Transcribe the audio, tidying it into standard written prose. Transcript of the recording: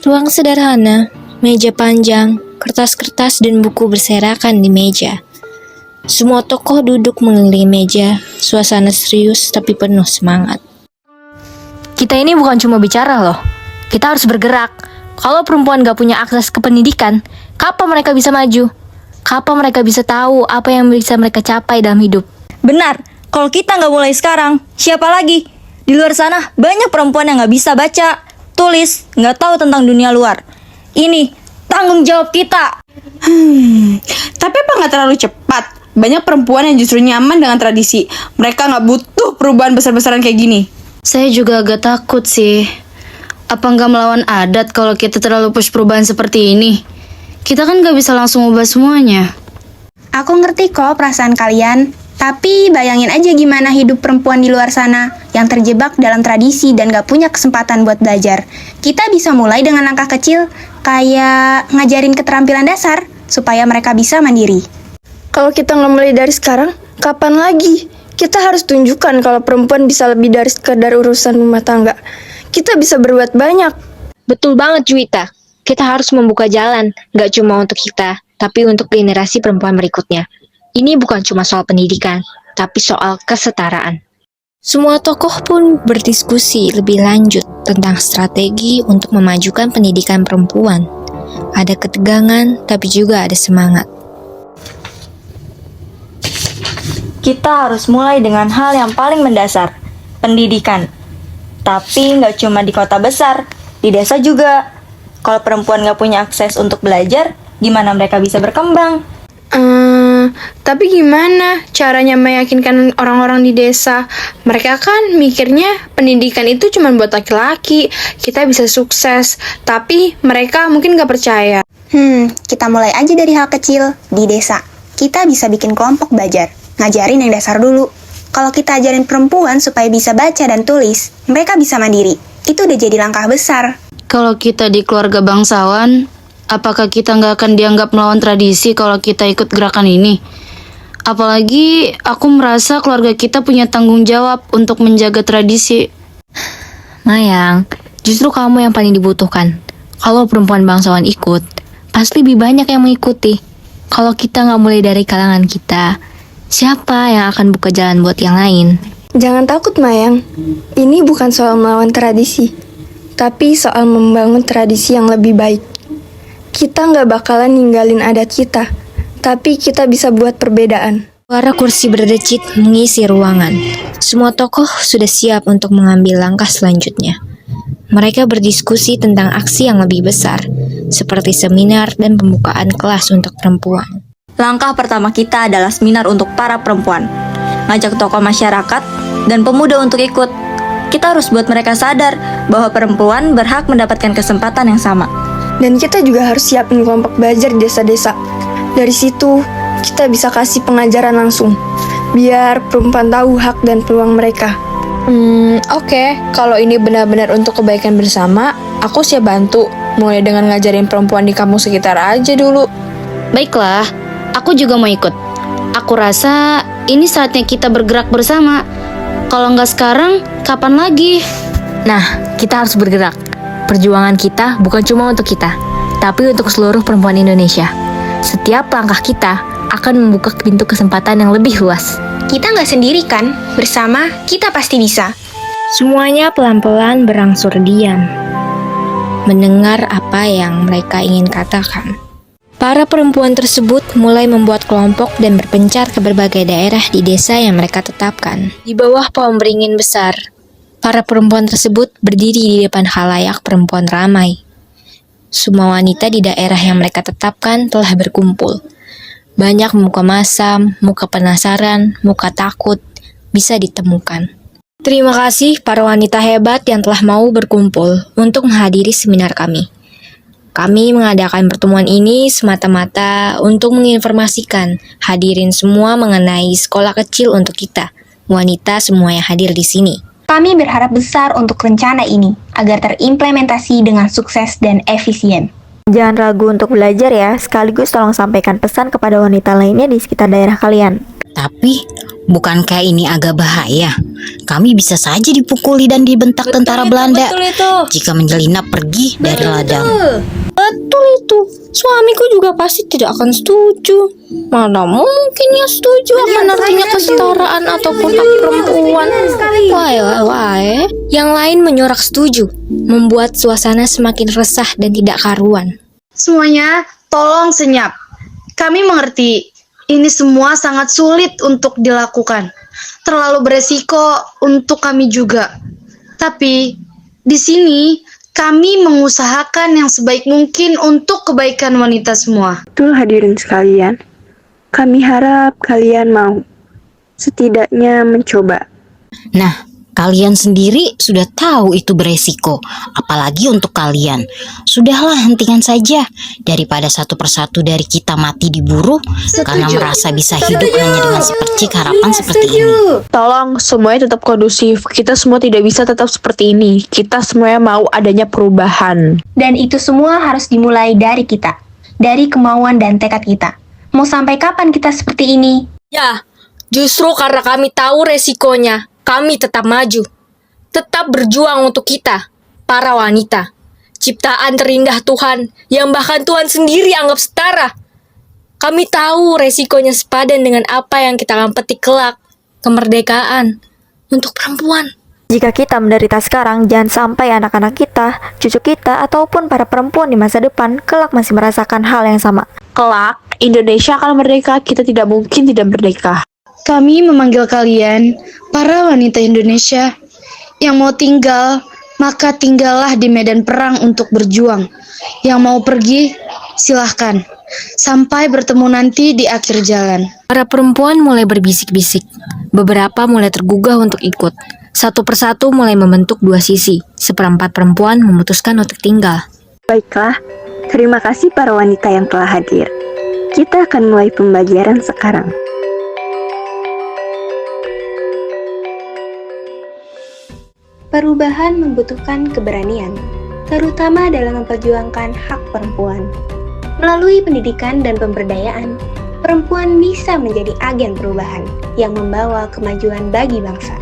Ruang sederhana, meja panjang, kertas-kertas dan buku berserakan di meja. Semua tokoh duduk mengelilingi meja, suasana serius tapi penuh semangat. Kita ini bukan cuma bicara loh, kita harus bergerak. Kalau perempuan gak punya akses ke pendidikan, kapan mereka bisa maju? Kapan mereka bisa tahu apa yang bisa mereka capai dalam hidup? Benar, kalau kita nggak mulai sekarang, siapa lagi? Di luar sana banyak perempuan yang nggak bisa baca, tulis, nggak tahu tentang dunia luar. Ini tanggung jawab kita. Tapi apa nggak terlalu cepat? Banyak perempuan yang justru nyaman dengan tradisi. Mereka nggak butuh perubahan besar-besaran kayak gini. Saya juga agak takut sih. Apa nggak melawan adat kalau kita terlalu push perubahan seperti ini? Kita kan nggak bisa langsung ubah semuanya. Aku ngerti kok perasaan kalian, tapi bayangin aja gimana hidup perempuan di luar sana yang terjebak dalam tradisi dan gak punya kesempatan buat belajar. Kita bisa mulai dengan langkah kecil, kayak ngajarin keterampilan dasar, supaya mereka bisa mandiri. Kalau kita nggak mulai dari sekarang, kapan lagi? Kita harus tunjukkan kalau perempuan bisa lebih dari sekedar urusan rumah tangga. Kita bisa berbuat banyak. Betul banget Juwita, kita harus membuka jalan, gak cuma untuk kita, tapi untuk generasi perempuan berikutnya. Ini bukan cuma soal pendidikan, tapi soal kesetaraan. Semua tokoh pun berdiskusi lebih lanjut tentang strategi untuk memajukan pendidikan perempuan. Ada ketegangan, tapi juga ada semangat. Kita harus mulai dengan hal yang paling mendasar, pendidikan. Tapi nggak cuma di kota besar, di desa juga. Kalau perempuan nggak punya akses untuk belajar, gimana mereka bisa berkembang? Tapi gimana caranya meyakinkan orang-orang di desa? Mereka kan mikirnya pendidikan itu cuma buat laki-laki, kita bisa sukses, tapi mereka mungkin gak percaya. Kita mulai aja dari hal kecil di desa. Kita bisa bikin kelompok belajar, ngajarin yang dasar dulu. Kalau kita ajarin perempuan supaya bisa baca dan tulis, mereka bisa mandiri. Itu udah jadi langkah besar. Kalau kita di keluarga bangsawan, apakah kita nggak akan dianggap melawan tradisi kalau kita ikut gerakan ini? Apalagi aku merasa keluarga kita punya tanggung jawab untuk menjaga tradisi. Mayang, justru kamu yang paling dibutuhkan. Kalau perempuan bangsawan ikut, pasti lebih banyak yang mengikuti. Kalau kita nggak mulai dari kalangan kita, siapa yang akan buka jalan buat yang lain? Jangan takut, Mayang. Ini bukan soal melawan tradisi, tapi soal membangun tradisi yang lebih baik. Kita nggak bakalan ninggalin adat kita, tapi kita bisa buat perbedaan. Suara kursi berdecit mengisi ruangan. Semua tokoh sudah siap untuk mengambil langkah selanjutnya. Mereka berdiskusi tentang aksi yang lebih besar, seperti seminar dan pembukaan kelas untuk perempuan. Langkah pertama kita adalah seminar untuk para perempuan. Ngajak tokoh masyarakat dan pemuda untuk ikut. Kita harus buat mereka sadar bahwa perempuan berhak mendapatkan kesempatan yang sama. Dan kita juga harus siapin kelompok belajar di desa-desa. Dari situ, kita bisa kasih pengajaran langsung, biar perempuan tahu hak dan peluang mereka. Oke. Kalau ini benar-benar untuk kebaikan bersama, aku siap bantu. Mulai dengan ngajarin perempuan di kampung sekitar aja dulu. Baiklah, aku juga mau ikut. Aku rasa ini saatnya kita bergerak bersama. Kalau nggak sekarang, kapan lagi? Nah, kita harus bergerak. Perjuangan kita bukan cuma untuk kita, tapi untuk seluruh perempuan Indonesia. Setiap langkah kita akan membuka pintu kesempatan yang lebih luas. Kita nggak sendiri kan? Bersama, kita pasti bisa. Semuanya pelan-pelan berangsur diam, mendengar apa yang mereka ingin katakan. Para perempuan tersebut mulai membuat kelompok dan berpencar ke berbagai daerah di desa yang mereka tetapkan. Di bawah pohon beringin besar, para perempuan tersebut berdiri di depan khalayak perempuan ramai. Semua wanita di daerah yang mereka tetapkan telah berkumpul. Banyak muka masam, muka penasaran, muka takut bisa ditemukan. Terima kasih para wanita hebat yang telah mau berkumpul untuk menghadiri seminar kami. Kami mengadakan pertemuan ini semata-mata untuk menginformasikan hadirin semua mengenai sekolah kecil untuk kita, wanita semua yang hadir di sini. Kami berharap besar untuk rencana ini, agar terimplementasi dengan sukses dan efisien. Jangan ragu untuk belajar ya, sekaligus tolong sampaikan pesan kepada wanita lainnya di sekitar daerah kalian. Tapi, Bukankah ini agak bahaya? Kami bisa saja dipukuli dan dibentak tentara Belanda jika menyelinap pergi dari ladang. Betul itu. Suamiku juga pasti tidak akan setuju. Mana mungkin ya setuju akan artinya kesetaraan ataupun hak perempuan. Wah. Yang lain menyorak setuju, membuat suasana semakin resah dan tidak karuan. Semuanya, tolong senyap. Kami mengerti, ini semua sangat sulit untuk dilakukan. Terlalu beresiko untuk kami juga. Tapi, di sini kami mengusahakan yang sebaik mungkin untuk kebaikan wanita semua. Betul hadirin sekalian, kami harap kalian mau setidaknya mencoba. Nah, kalian sendiri sudah tahu itu beresiko, apalagi untuk kalian. Sudahlah, hentikan saja daripada satu persatu dari kita mati diburu karena merasa bisa hidup hanya dengan sepercik harapan seperti ini. Tolong semuanya tetap kondusif. Kita semua tidak bisa tetap seperti ini. Kita semuanya mau adanya perubahan. Dan itu semua harus dimulai dari kita, dari kemauan dan tekad kita. Mau sampai kapan kita seperti ini? Ya, justru karena kami tahu resikonya, kami tetap maju. Tetap berjuang untuk kita, para wanita. Ciptaan terindah Tuhan, yang bahkan Tuhan sendiri anggap setara. Kami tahu resikonya sepadan dengan apa yang kita akan petik kelak. Kemerdekaan untuk perempuan. Jika kita menderita sekarang, jangan sampai anak-anak kita, cucu kita, ataupun para perempuan di masa depan kelak masih merasakan hal yang sama. Kelak, Indonesia akan merdeka. Kita tidak mungkin tidak merdeka. Kami memanggil kalian, para wanita Indonesia, yang mau tinggal, maka tinggallah di medan perang untuk berjuang. Yang mau pergi, silahkan. Sampai bertemu nanti di akhir jalan. Para perempuan mulai berbisik-bisik. Beberapa mulai tergugah untuk ikut. Satu persatu mulai membentuk dua sisi. Seperempat perempuan memutuskan untuk tinggal. Baiklah, terima kasih para wanita yang telah hadir. Kita akan mulai pembelajaran sekarang. Perubahan membutuhkan keberanian, terutama dalam memperjuangkan hak perempuan. Melalui pendidikan dan pemberdayaan, perempuan bisa menjadi agen perubahan yang membawa kemajuan bagi bangsa.